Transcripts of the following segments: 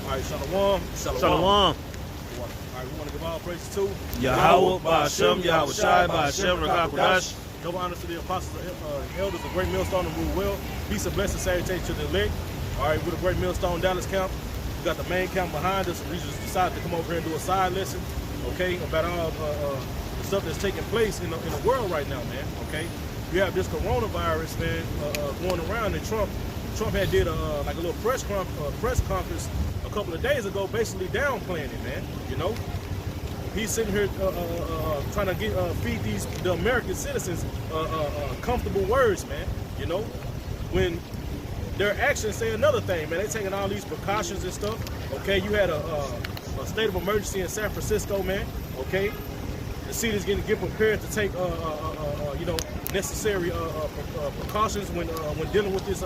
All right, Shalom. Shalom. All right, we want to give all praises to Yahweh, Ba'ashem, Yahweh Shai, Ba'ashem, Rakakudash. Double honors to the apostles and elders, a great millstone and rule well. Peace and blessings, salutation to the elect. All right, with a great millstone Dallas camp. We got the main camp behind us. We just decided to come over here and do a side lesson, okay, about all the stuff that's taking place in the world right now, man. Okay, you have this coronavirus, man, going around, and Trump had did like a little press conference a couple of days ago, basically downplaying it, man. You know, he's sitting here trying to feed the American citizens comfortable words, man. You know, when their actions say another thing, man. They're taking all these precautions and stuff. Okay, you had a state of emergency in San Francisco, man. Okay, the city's getting prepared to take you know, necessary precautions when dealing with this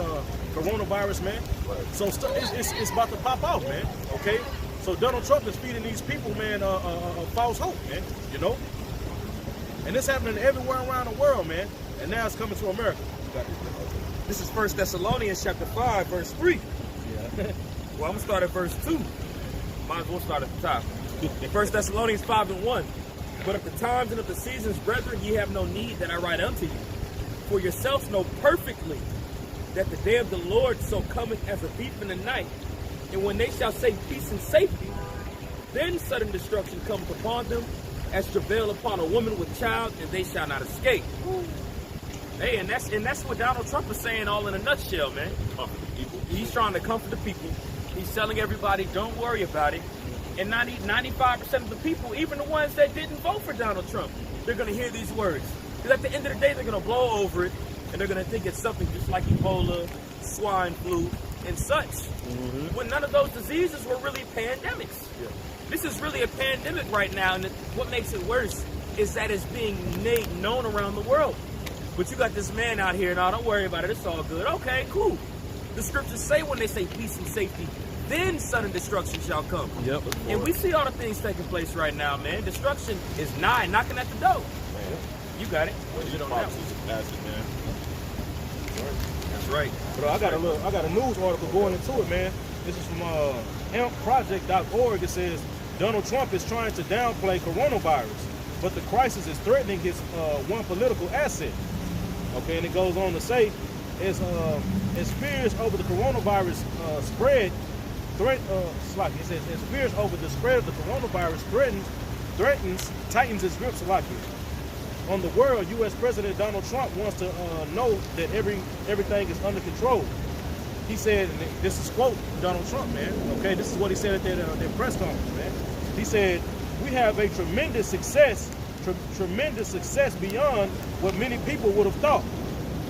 coronavirus, man. So it's about to pop off, man. Okay, so Donald Trump is feeding these people, man, false hope, man. You know, and it's happening everywhere around the world, man. And now it's coming to America. This is 1 Thessalonians chapter 5, verse 3. Yeah. Well, I'm going to start at verse 2. Might as well start at the top. 1 Thessalonians 5:1. But of the times and of the seasons, brethren, ye have no need that I write unto you. For yourselves know perfectly that the day of the Lord so cometh as a thief in the night. And when they shall say peace and safety, then sudden destruction cometh upon them, as travail upon a woman with child, and they shall not escape. Hey, and that's what Donald Trump is saying all in a nutshell, man. He's trying to comfort the people. He's telling everybody, don't worry about it. And 95% of the people, even the ones that didn't vote for Donald Trump, they're going to hear these words. Because at the end of the day, they're going to blow over it, and they're going to think it's something just like Ebola, swine flu, and such. When none of those diseases were really pandemics. Yeah. This is really a pandemic right now, and what makes it worse is that it's being made known around the world. But you got this man out here, now don't worry about it, it's all good. Okay, cool. The scriptures say when they say peace and safety, then sudden destruction shall come. Yep. And we see all the things taking place right now, man. Destruction is nigh, knocking at the door. Man. You got it. Well, you don't have to, man. That's right. But I got a news article going into it, man. This is from ampproject.org. It says Donald Trump is trying to downplay coronavirus, but the crisis is threatening his one political asset. Okay, and it goes on to say, as fears over the coronavirus spread, it says, as fears over the spread of the coronavirus tightens its grip, on the world, U.S. President Donald Trump wants to know that everything is under control. He said, and this is quote Donald Trump, man. Okay, this is what he said at their press conference, man. He said, "We have a tremendous success beyond what many people would have thought."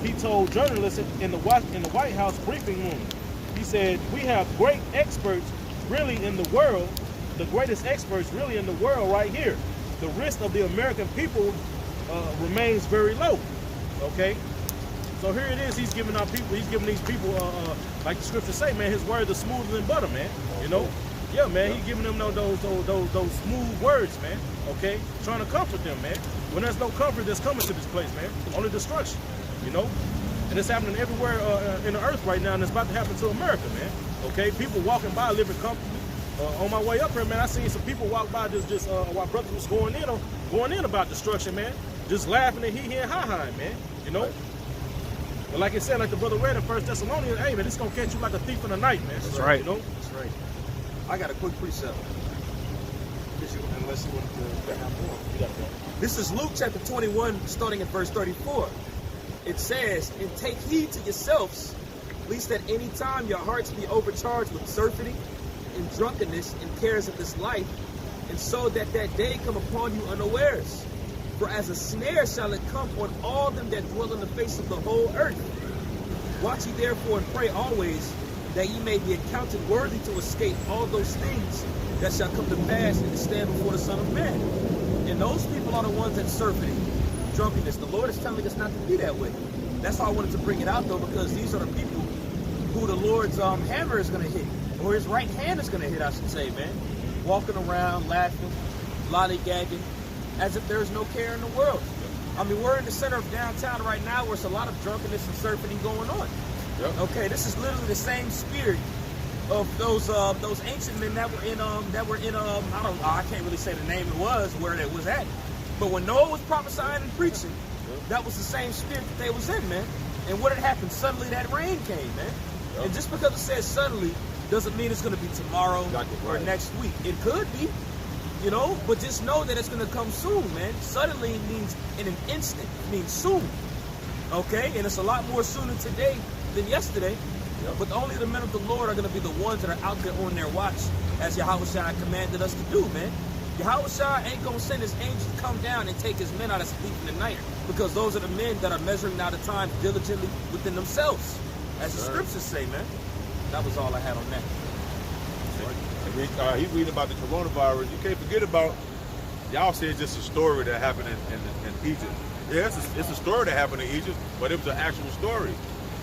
He told journalists in the White House briefing room. He said, "We have great experts really in the world, the greatest experts really in the world right here. The risk of the American people remains very low." Okay, so here it is. He's giving these people, like the scriptures say, man, his words are smoother than butter, man. You know, yeah, man. He's giving them those smooth words, man. Okay, trying to comfort them, man. When there's no comfort that's coming to this place, man, only destruction. You know, and it's happening everywhere in the earth right now, and it's about to happen to America, man. Okay, people walking by living comfortably. On my way up here, man, I seen some people walk by just while brothers was going in about destruction, man. Just laughing and hee-hee and ha-ha, man. You know? But like I said, like the brother read in 1 Thessalonians, hey, man, it's going to catch you like a thief in the night, man. That's right. You know? That's right. I got a quick precept. Unless you want to have more. This is Luke chapter 21, starting at verse 34. It says, "And take heed to yourselves, lest at any time your hearts be overcharged with surfeiting and drunkenness and cares of this life, and so that day come upon you unawares. For as a snare shall it come on all them that dwell on the face of the whole earth. Watch ye therefore and pray always, that ye may be accounted worthy to escape all those things that shall come to pass and to stand before the Son of Man." And those people are the ones that surfeiting, drunkenness. The Lord is telling us not to be that way. That's why I wanted to bring it out, though, because these are the people who the Lord's hammer is going to hit, or his right hand is going to hit, I should say, man. Walking around, laughing, lollygagging, as if there's no care in the world. I mean, we're in the center of downtown right now where there's a lot of drunkenness and surfing going on. Yep. Okay, this is literally the same spirit of those ancient men that were in I can't really say the name it was where it was at, but when Noah was prophesying and preaching, that was the same spirit that they was in, man. And what had happened? Suddenly that rain came, man. And just because it says suddenly doesn't mean it's going to be tomorrow or next week. It could be, you know, but just know that it's going to come soon, man. Suddenly means in an instant, it means soon. Okay, and it's a lot more sooner today than yesterday. But only the men of the Lord are going to be the ones that are out there on their watch, as Yahushua commanded us to do, man. Yahushua ain't going to send his angels to come down and take his men out of sleep in the night, because those are the men that are measuring out the time diligently within themselves, as the scriptures say, man. That was all I had on that. He's reading about the coronavirus. You can't forget about, y'all say it's just a story that happened in Egypt. Yeah, it's a story that happened in Egypt, but it was an actual story.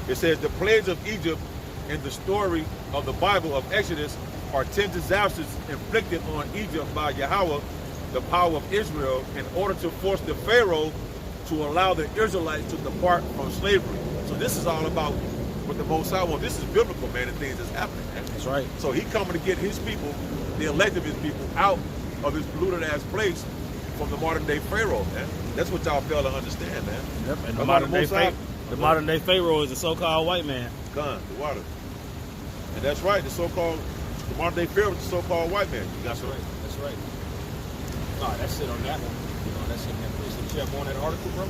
It says the plagues of Egypt in the story of the Bible of Exodus are 10 disasters inflicted on Egypt by Yahweh, the power of Israel, in order to force the Pharaoh to allow the Israelites to depart from slavery. So this is all about what the Most High wants. This is biblical, man, the things that's happening. Man. That's right. So he coming to get his people, the elect of his people, out of this polluted ass place from the modern day Pharaoh, man. That's what y'all fail to understand, man. Yep. And the modern day Pharaoh is a so-called white man. Gone, the water. And that's right, the modern day Pharaoh is the so-called white man. That's right. That's right. All right, that's it on that one. You know, that's it on that place. Did you have more on that article, bro?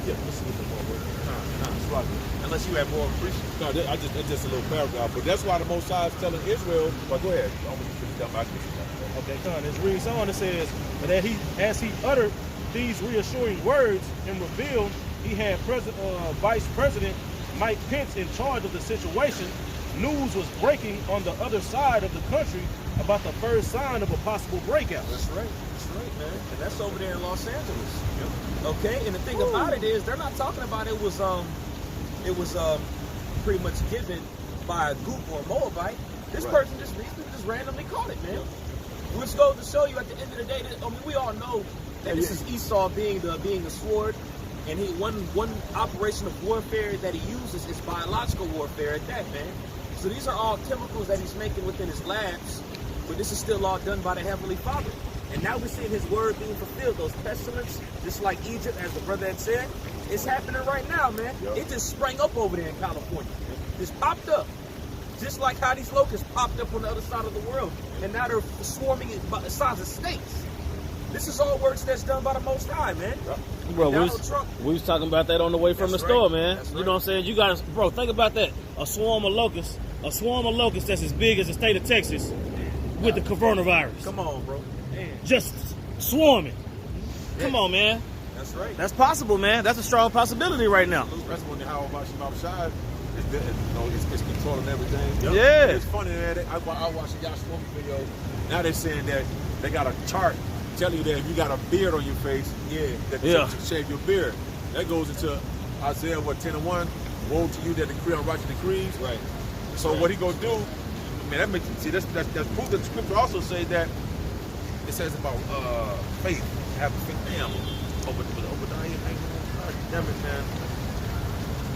Yeah, let's see what more. It's right. Unless you have more appreciation. No, that's just a little paragraph, but that's why the Most High is telling Israel. But go ahead. Okay, come. It reads on. It says, but as he uttered these reassuring words and revealed, he had Vice President Mike Pence in charge of the situation. News was breaking on the other side of the country about the first sign of a possible breakout. That's right, man. And that's over there in Los Angeles. Yep. Okay, and the thing about it is, they're not talking about it was pretty much given by a Goop or a Moabite. This person just randomly caught it, man. Yep. Which goes to show you at the end of the day, that, I mean, we all know that this is Esau being the sword, and one operation of warfare that he uses is biological warfare at that, man. So these are all chemicals that he's making within his labs, but this is still all done by the Heavenly Father. And now we're seeing his word being fulfilled. Those pestilence, just like Egypt, as the brother had said, it's happening right now, man. Yep. It just sprang up over there in California. Just popped up. Just like how these locusts popped up on the other side of the world. And now they're swarming by the size of states. This is all works that's done by the Most High, man. Yep. Bro, we was talking about that on the way from the store, man. That's you know what I'm saying? You guys, bro, think about that. A swarm of locusts that's as big as the state of Texas with the coronavirus. Come on, bro. Man. Just swarming. Come on, man. That's right. That's possible, man. That's a strong possibility right now. That's when the How About Shimon it's controlling everything. Yep. Yeah. It's funny, man. I watched a Yash Woman video. Now they're saying that they got a chart telling you that if you got a beard on your face, that you should shave your beard. That goes into Isaiah 10:1. Woe to you that decree unrighteous decrees. Right. So what he gonna do? Man, that makes that's proof that the scripture also say that it says about faith. Have faith. Damn. Damn it, man.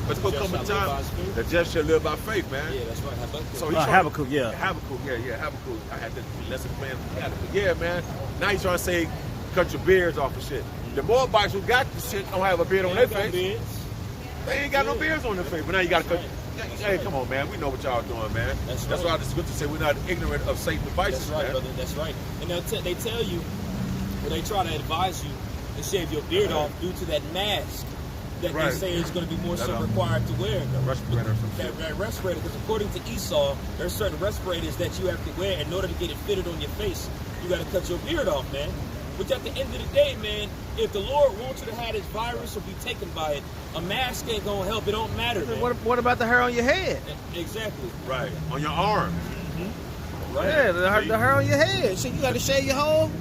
But it's gonna come a time that just shall live by faith, man. Yeah, that's right. Habakkuk. So Habakkuk, Habakkuk. I had this lesson plan. But yeah, man. Now he's trying to say, cut your beards off and shit. The Moabites who got the shit don't have a beard on their face. They ain't got no beards on their face. But now you got to cut. Hey, come on, man. We know what y'all doing, man. That's why the scripture say we're not ignorant of Satan's devices, man. That's right, man. brother. That's right. And they tell you, when they try to advise you to shave your beard off due to that mask that they say is going to be more so required to wear. That respirator. That respirator, because according to Esau, there's certain respirators that you have to wear in order to get it fitted on your face. You got to cut your beard off, man. Which at the end of the day, man, if the Lord wants you to have this virus or be taken by it, a mask ain't going to help. It don't matter, man. What about the hair on your head? Exactly. Right. On your arm. Right. Yeah, the hair on your head. So you got to shave your whole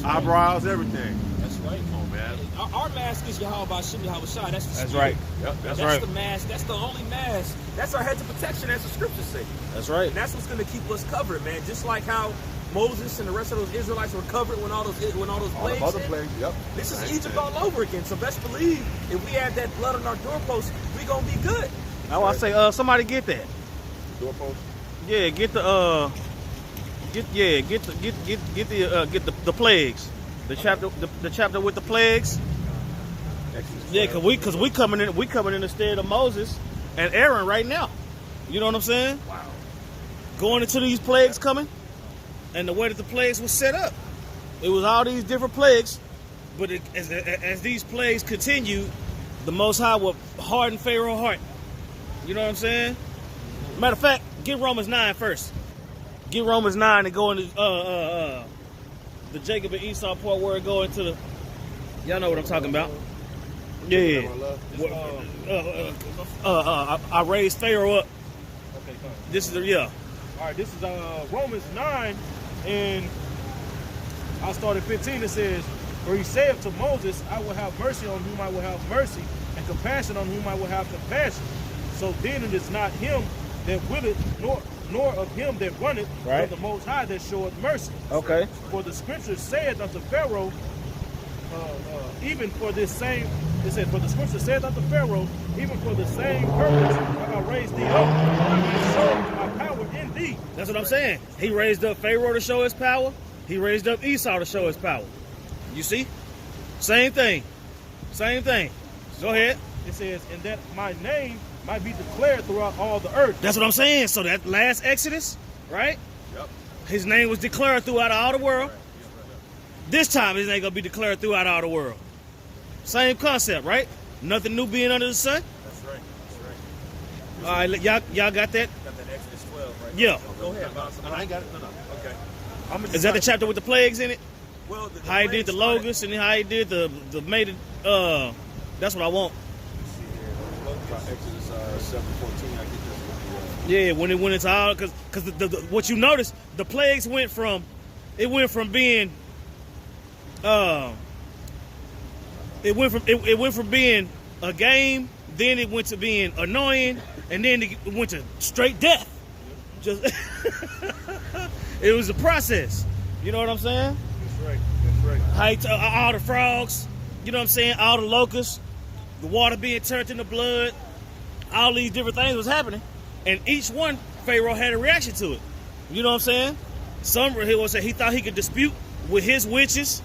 eyebrows, everything. That's right. Come on, man. Our mask is Yahweh Bashim Yahweh Shai. That's the That's spirit. right. Yep, that's right. the mask. That's the only mask. That's our hedge of protection, as the scriptures say. That's right. And that's what's going to keep us covered, man. Just like how Moses and the rest of those Israelites were covered when all those plagues hit. Yep. This is Egypt all over again. So best believe if we have that blood on our doorposts, we gonna be good. Now I say, somebody get that. The doorpost. Yeah, get the the plagues. The chapter with the plagues. Exodus Yeah, 12. cause we coming in the stead of Moses and Aaron right now. You know what I'm saying? Wow. Going into these plagues coming, and the way that the plagues was set up, it was all these different plagues. But as these plagues continued, the Most High will harden Pharaoh's heart. You know what I'm saying? Matter of fact, get Romans 9 first. Get Romans 9 and go into the Jacob and Esau part where it go into the. Y'all know what I'm talking about. Yeah. I raised Pharaoh up. Okay, fine. This is the All right, this is Romans 9, and I'll start at 15. It says, "For he saith to Moses, I will have mercy on whom I will have mercy, and compassion on whom I will have compassion. So then it is not him that willeth, nor of him that runneth, Right. but the Most High that showeth mercy. Okay. For the scripture saith unto Pharaoh, even for this same, it said, for the scripture saith unto Pharaoh, even for the same purpose have I raised thee up, that I may show my power in thee." That's what I'm saying. He raised up Pharaoh to show his power. He raised up Esau to show his power. You see? Same thing. Same thing. Go ahead. It says, "And that my name might be declared throughout all the earth." That's what I'm saying. So that last Exodus, right? Yep. His name was declared throughout all the world. This time his name gonna be declared throughout all the world. Same concept, right? Nothing new being under the sun. That's right. That's right. All right, y'all got that? Got that Exodus 12, right? Yeah. Go ahead, Boss. I ain't got it. No. Okay. I'm gonna Is that the chapter with the plagues in it? Well, How he did the logos and then how he did the made it. That's what I want. Exodus 7:14. I get this one. Yeah, when it went into all, because what you notice, the plagues went from being, it went from being a game, then it went to being annoying, and then it went to straight death. Just it was a process. You know what I'm saying? That's right. That's right. How all the frogs, you know what I'm saying? All the locusts, the water being turned into blood, all these different things was happening. And each one, Pharaoh had a reaction to it. You know what I'm saying? Some he thought he could dispute with his witches.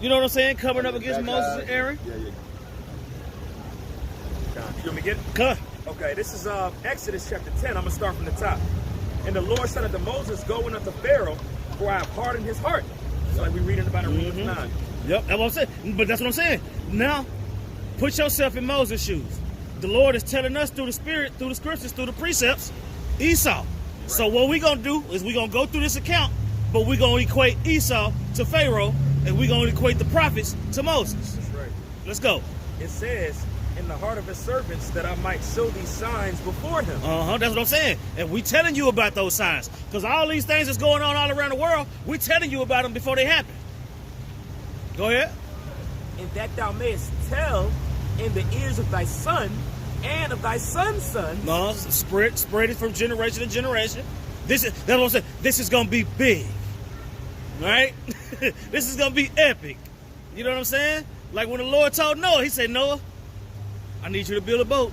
You know what I'm saying? Coming up against Moses and Aaron. Yeah. You want me to get it? Cut. Okay, this is Exodus chapter 10. I'm going to start from the top. "And the Lord said unto Moses, Go in unto Pharaoh, for I have hardened his heart." Just like we reading about in Romans 9. Yep, that's what I'm saying. But that's what I'm saying. Now, put yourself in Moses' shoes. The Lord is telling us through the Spirit, through the scriptures, through the precepts, Esau. Right. So what we're going to do is we're going to go through this account, but we're going to equate Esau to Pharaoh, and we're going to equate the prophets to Moses. That's right. Let's go. It says, "In the heart of his servants, that I might show these signs before him." That's what I'm saying. And we telling you about those signs. Because all these things that's going on all around the world, we telling you about them before they happen. Go ahead. "And that thou mayest tell in the ears of thy son and of thy son's son." No, spread it from generation to generation. That's what I'm saying. This is gonna be big. Right? This is gonna be epic. You know what I'm saying? Like when the Lord told Noah, he said, "Noah, I need you to build a boat."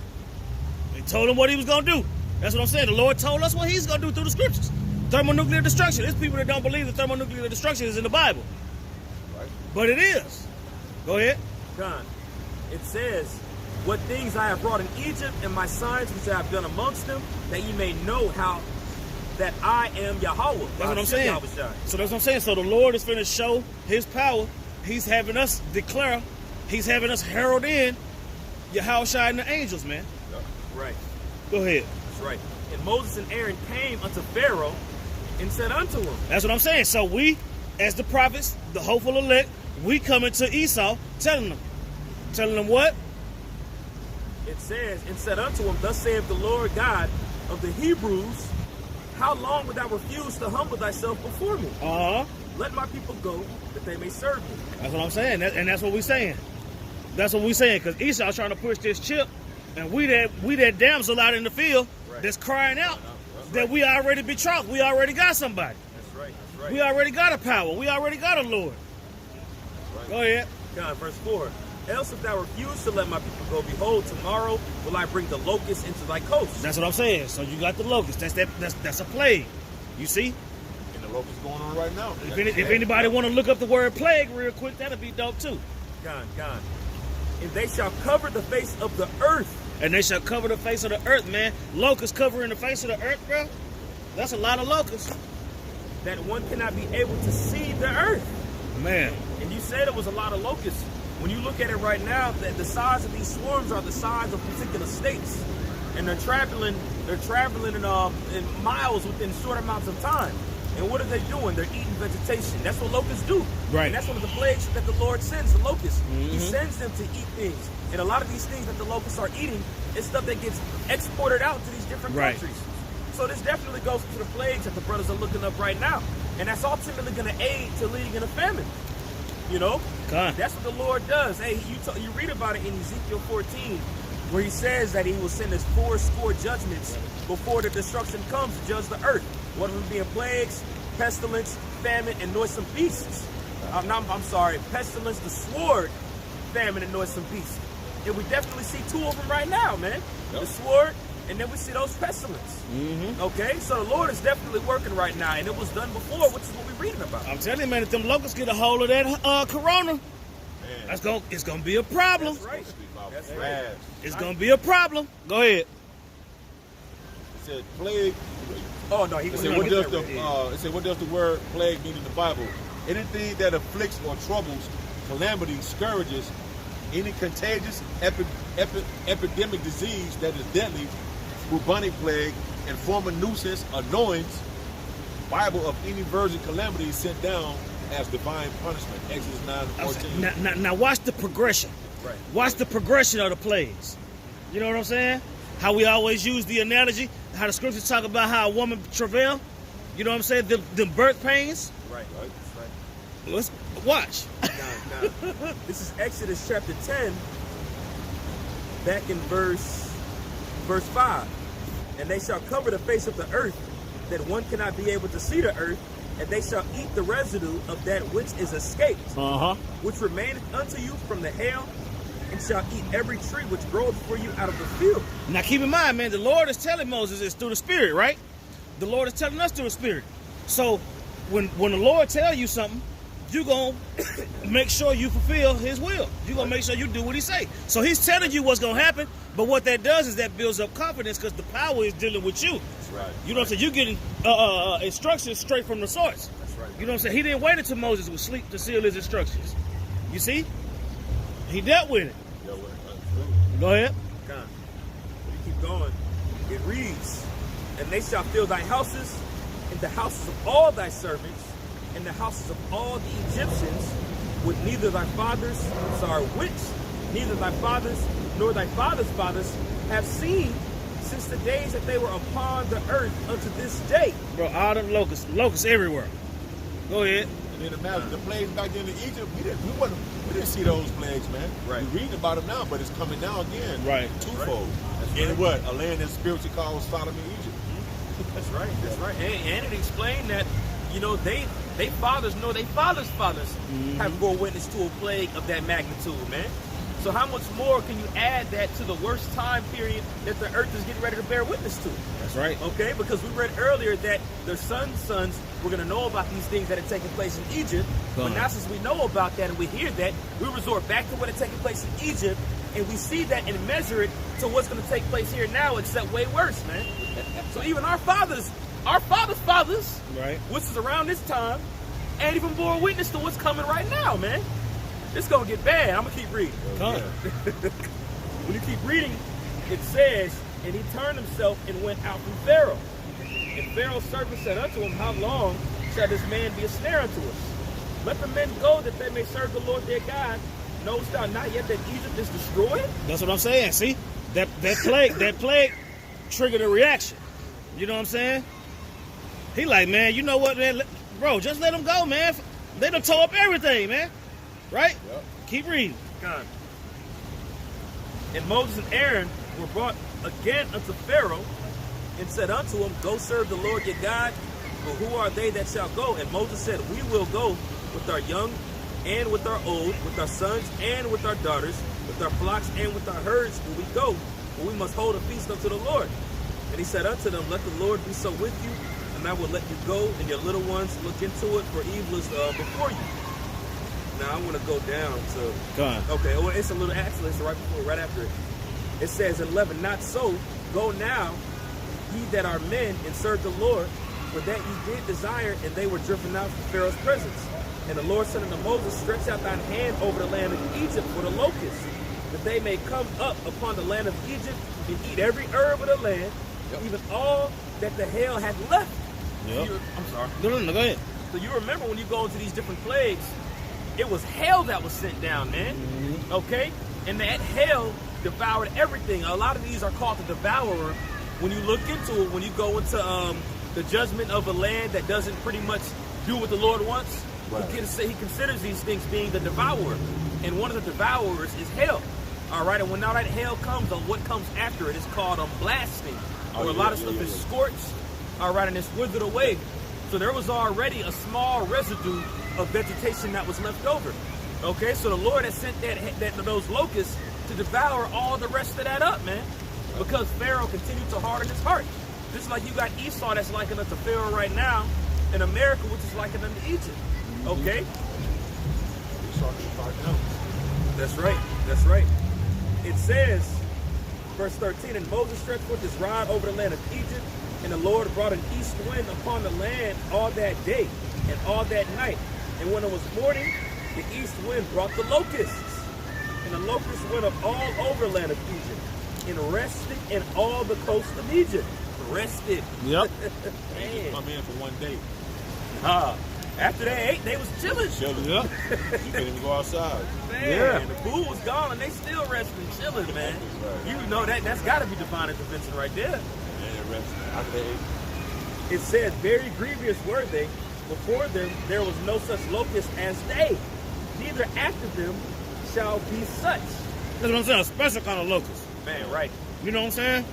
He told him what he was gonna do. That's what I'm saying. The Lord told us what he's gonna do through the scriptures. Thermonuclear destruction. There's people that don't believe that thermonuclear destruction is in the Bible. Right. But it is. Go ahead. John, it says, "What things I have brought in Egypt, and my signs which I have done amongst them, that ye may know how that I am Yahweh." That's what I'm saying. So that's what I'm saying. So the Lord is finna show his power. He's having us declare, he's having us herald in Yahushua and the angels, man. Right. Go ahead. That's right. "And Moses and Aaron came unto Pharaoh and said unto him." That's what I'm saying. So we, as the prophets, the hopeful elect, we coming to Esau, telling them what? It says, "And said unto him, Thus saith the Lord God of the Hebrews, How long wilt thou refuse to humble thyself before me? Let my people go, that they may serve me." That's what I'm saying, and that's what we're saying. That's what we're saying, because Esau's trying to push this chip, and we that damsel out in the field that's crying out that we already betrothed. We already got somebody. That's right. That's right. We already got a power. We already got a Lord. Go ahead. God, verse 4. Else if thou refuse to let my people go, behold, tomorrow will I bring the locusts into thy coast. That's what I'm saying. So you got the locusts. That's a plague. You see? And the locusts going on right now. If anybody want to look up the word plague real quick, that'll be dope too. Gone. And they shall cover the face of the earth. And they shall cover the face of the earth, man. Locusts covering the face of the earth, bro. That's a lot of locusts. That one cannot be able to see the earth. Man. And you said it was a lot of locusts. When you look at it right now, the size of these swarms are the size of particular states. And they're traveling in miles within short amounts of time. And what are they doing? They're eating vegetation. That's what locusts do. Right. And that's one of the plagues that the Lord sends, the locusts. He sends them to eat things. And a lot of these things that the locusts are eating is stuff that gets exported out to these different countries. So this definitely goes to the plagues that the brothers are looking up right now. And that's ultimately going to aid to leading in a famine. You know? God. That's what the Lord does. Hey, you read about it in Ezekiel 14, where he says that he will send his 80 judgments before the destruction comes to judge the earth. One of them being plagues, pestilence, famine, and noisome beasts. I'm sorry, pestilence, the sword, famine, and noisome beasts. And we definitely see two of them right now, man. Yep. The sword, and then we see those pestilence. Okay, so the Lord is definitely working right now, and it was done before, which is what we're reading about. I'm telling you, man, if them locusts get a hold of that corona, it's gonna be a problem. That's right. That's right. It's gonna be a problem. Go ahead. It said plague. Oh no, it said what does the word plague mean in the Bible? Anything that afflicts or troubles, calamity, scourges, any contagious epidemic disease that is deadly, bubonic plague, and form a nuisance, annoyance, Bible of any virgin calamity sent down as divine punishment. Exodus 9:14. Now watch the progression. Right. Watch the progression of the plagues. You know what I'm saying? How we always use the analogy, how the scriptures talk about how a woman travail. You know what I'm saying? The birth pains. Right. Let's watch. Nah. This is Exodus chapter 10, back in verse 5. And they shall cover the face of the earth, that one cannot be able to see the earth, and they shall eat the residue of that which is escaped, which remaineth unto you from the hail, and shall eat every tree which groweth for you out of the field. Now keep in mind, man, the Lord is telling Moses it's through the Spirit, right? The Lord is telling us through the Spirit. So when the Lord tells you something, you're going to make sure you fulfill his will. You're going to make sure you do what he say. So he's telling you what's going to happen, but what that does is that builds up confidence because the power is dealing with you. That's right. You know what I'm saying? You're getting instructions straight from the source. That's right. You know what I'm saying? He didn't wait until Moses was asleep to seal his instructions. You see? He dealt with it. Go ahead. Come. You keep going. It reads, and they shall fill thy houses, and the houses of all thy servants, and the houses of all the Egyptians, with neither thy fathers, neither thy fathers nor thy fathers' fathers have seen since the days that they were upon the earth unto this day. Bro, all them locusts everywhere. Go ahead. And then imagine the plagues back in Egypt. We didn't see those plagues, man. Right. We're reading about them now, but it's coming now again. Right. Twofold. That's In right. what? A land that's spiritually called Sodom and Egypt. That's right. That's right. And it explained that, you know, they fathers nor they fathers' fathers have bore witness to a plague of that magnitude, man. So how much more can you add that to the worst time period that the earth is getting ready to bear witness to? That's right. Okay, because we read earlier that their sons' were going to know about these things that had taken place in Egypt. But now since we know about that and we hear that, we resort back to what had taken place in Egypt, and we see that and measure it to what's going to take place here now, except way worse, man. So even our fathers' fathers, Right. which is around this time, ain't even bore witness to what's coming right now, man. It's going to get bad. I'm going to keep reading. Come. When you keep reading, it says, and he turned himself and went out from Pharaoh. And Pharaoh's servant said unto him, how long shall this man be a snare unto us? Let the men go that they may serve the Lord their God. Knowest thou not yet that Egypt is destroyed? That's what I'm saying. See? That plague triggered a reaction. You know what I'm saying? He like, man, you know what, man? Bro, just let them go, man. They done tore up everything, man. Right? Yep. Keep reading. God. And Moses and Aaron were brought again unto Pharaoh, and said unto him, go serve the Lord your God, but who are they that shall go? And Moses said, we will go with our young and with our old, with our sons and with our daughters, with our flocks and with our herds will we go, for we must hold a feast unto the Lord. And he said unto them, let the Lord be so with you, and I will let you go, and your little ones look into it, for evil is before you. Now I want to go down to. Go on. Okay, well, it's a little actually, it's right after it. It says in 11, not so, go now, ye that are men, and serve the Lord, for that ye did desire, and they were driven out from Pharaoh's presence. And the Lord said unto Moses, stretch out thine hand over the land of Egypt for the locusts, that they may come up upon the land of Egypt and eat every herb of the land, even all that the hail had left. Yep. I'm sorry. No, go ahead. So you remember when you go into these different plagues, it was hail that was sent down, man. Mm-hmm. Okay? And that hail devoured everything. A lot of these are called the devourer. When you look into it, when you go into the judgment of a land that doesn't pretty much do what the Lord wants, right. he considers these things being the devourer. And one of the devourers is hail. All right? And when now that hail comes, what comes after it is called blasting. Where a lot of stuff is scorched, all right, and it's withered away. So there was already a small residue of vegetation that was left over. Okay, so the Lord has sent those locusts to devour all the rest of that up, man. Because Pharaoh continued to harden his heart. Just like you got Esau that's likened unto Pharaoh right now in America, which is likened unto Egypt. Okay? That's right. That's right. It says, verse 13, and Moses stretched forth his rod over the land of Egypt, and the Lord brought an east wind upon the land all that day and all that night. And when it was morning, the east wind brought the locusts. And the locusts went up all over the land of Egypt and rested in all the coast of Egypt. Rested. Yep. Man. Come in for one day. After they ate, they was chilling. Yep. You couldn't even go outside. Man, Yeah. the food was gone and they still resting, chilling, man. Right. You know that's got to be divine intervention right there. And it rested. After they ate. It said, very grievous were they. Before them there was no such locust as they. Neither after them shall be such. That's what I'm saying. A special kind of locust. Man, right. You know what I'm saying?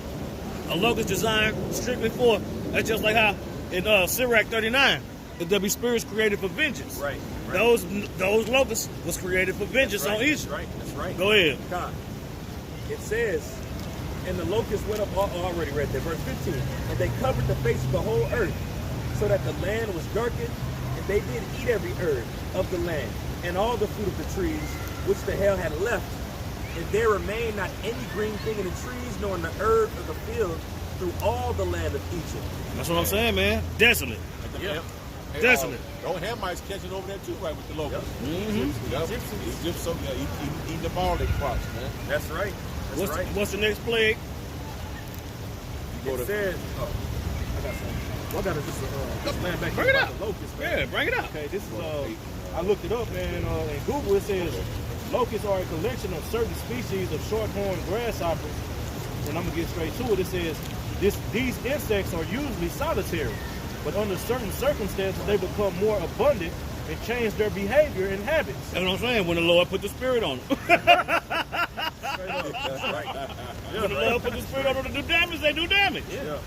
A locust designed strictly for. That's just like how in Sirach 39, that there be spirits created for vengeance. Right. Those locusts was created for vengeance on Egypt. Right. That's right. Go ahead. God. It says, and the locusts went up, already read there, verse 15, and they covered the face of the whole earth, so that the land was darkened, and they did eat every herb of the land, and all the fruit of the trees, which the hail had left. And there remained not any green thing in the trees, nor in the herb of the field, through all the land of Egypt. That's what I'm saying, man. Desolate. Yep. Hey, Desolate. Those Hamites catching over there too, right, with the locals. Mm-hmm. Yep. Egyptians. Egyptians, eating up all their crops, man. That's right. That's right. What's the next plague? You go It to says, I got something. Well, I got to just land back Bring here it about up. the locusts, man. Yeah, bring it up. Okay, this is I looked it up, man. In Google it says locusts are a collection of certain species of short-horned grasshoppers. And I'm gonna get straight to it. It says these insects are usually solitary, but under certain circumstances they become more abundant and change their behavior and habits. That's what I'm saying. When the Lord put the spirit on them. That's right. When the Lord put the spirit on them to do damage, they do damage. Yeah.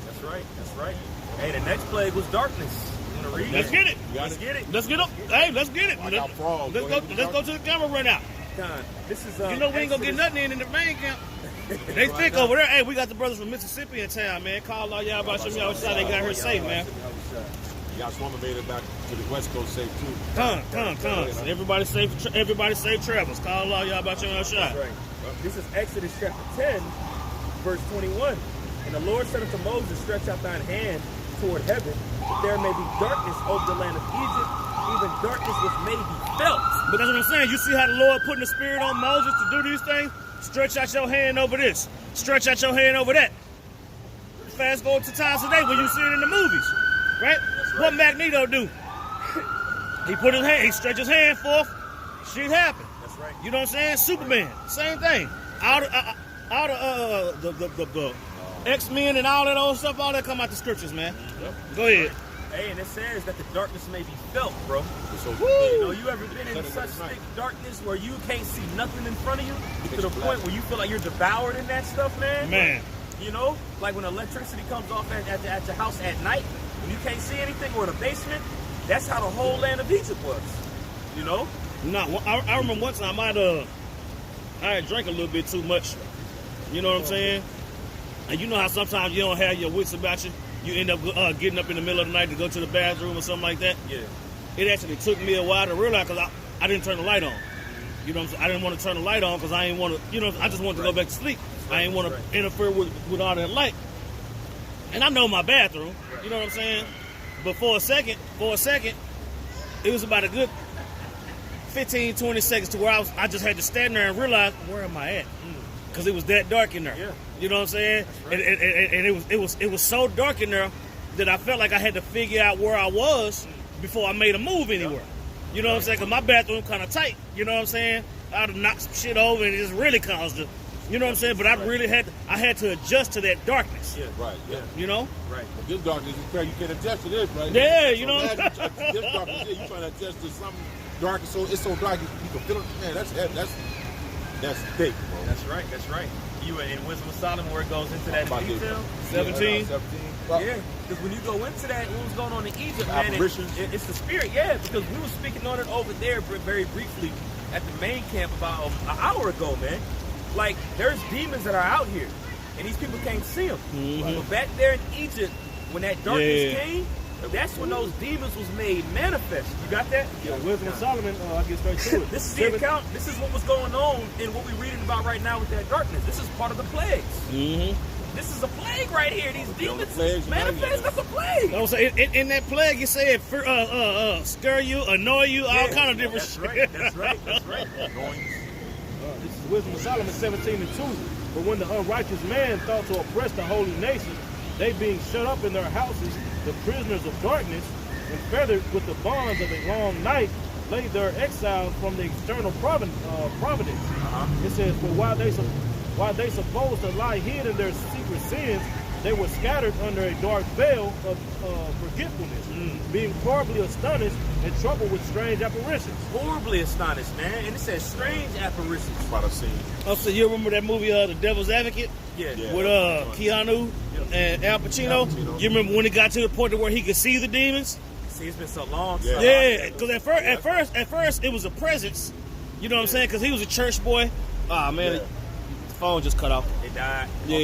That's right. That's right. Hey, the next plague was darkness. You want to read Let's it? get it. Let's get it. Let's get up. Hey, let's get it. I got frogs. Let's go to the camera right now. Con, this is You know we ain't gonna get nothing in the main camp. They thick over there. Hey, we got the brothers from Mississippi in town, man. Call all y'all about y'all shot. They got her safe, man. Y'all swimmer made it back to the West Coast safe too. Come. Everybody safe travels. Call all y'all about y'all shot. That's right. This is Exodus chapter 10, verse 21. And the Lord said unto Moses, stretch out thine hand toward heaven, that there may be darkness over the land of Egypt, even darkness which may be felt. But that's what I'm saying. You see how the Lord putting the spirit on Moses to do these things? Stretch out your hand over this. Stretch out your hand over that. Fast forward to times today when you see it in the movies. Right? What Magneto do? He put his hand, he stretched his hand forth, shit happened. That's right. You know what I'm saying? Superman, same thing. All the X-Men and all that old stuff, all that come out the scriptures, man. Yep. Go ahead. Hey, and it says that the darkness may be felt, bro. So, You know, you ever been in Said it such last night. thick darkness where you can't see nothing in front of you to Pitch the black. point where you feel like you're devoured in that stuff, man? Man. You know, like when electricity comes off at your house at night, when you can't see anything or in the basement, that's how the whole land of Egypt was. You know? No, I remember one time I had drank a little bit too much. You know what I'm saying? And you know how sometimes you don't have your wits about you. You end up getting up in the middle of the night to go to the bathroom or something like that. Yeah. It actually took me a while to realize because I didn't turn the light on. You know what I'm saying? I didn't want to turn the light on because I didn't want to, you know, I just wanted to go back to sleep. I didn't want to interfere with all that light. And I know my bathroom. You know what I'm saying? But for a second, it was about a good 15, 20 seconds to where I just had to stand there and realize, where am I at? Because it was that dark in there. Yeah. You know what I'm saying? Right. And it was so dark in there that I felt like I had to figure out where I was before I made a move anywhere. You know what I'm saying? Because my bathroom kind of tight. You know what I'm saying? I'd have knocked some shit over and it just really caused it. You know what I'm saying? But I really had to adjust to that darkness. Yeah. Right, yeah. You know? Right. But this darkness is crazy. You can adjust to this, right? Yeah, you know. This darkness, you trying to adjust to something dark, so it's so dark you can feel it. Man, that's thick, bro. That's right. You in Wisdom of Solomon where it goes into that detail. 17. 17. Yeah, because when you go into that, what was going on in Egypt, man, Apparitions. it's the spirit, yeah, because we were speaking on it over there very briefly at the main camp about an hour ago, man. Like, there's demons that are out here, and these people can't see them. But back there in Egypt, when that darkness came, that's when those demons was made manifest. You got that? Yeah, Wisdom of Solomon, I get straight to it. This is the account. This is what was going on in what we're reading about right now with that darkness. This is part of the plagues. This is a plague right here. These demons manifest. That's a plague. I was saying, in that plague, you said scare you, annoy you, all kind of different shit. That's right. Annoyance. This is Wisdom of Solomon 17:2. But when the unrighteous man thought to oppress the holy nation, they being shut up in their houses, the prisoners of darkness, and feathered with the bonds of a long night, laid their exiles from the external providence. It says, for while they supposed to lie hid in their secret sins, they were scattered under a dark veil of forgetfulness, being horribly astonished and troubled with strange apparitions. Horribly astonished, man. And it says strange apparitions. About a scene. Oh, so you remember that movie, The Devil's Advocate? Yeah. With Keanu and Al Pacino? You remember when it got to the point where he could see the demons? See, it's been so long. Yeah. Yeah, because at first it was a presence. You know what I'm saying? Because he was a church boy. Ah, man, the phone just cut off. It died. Yeah.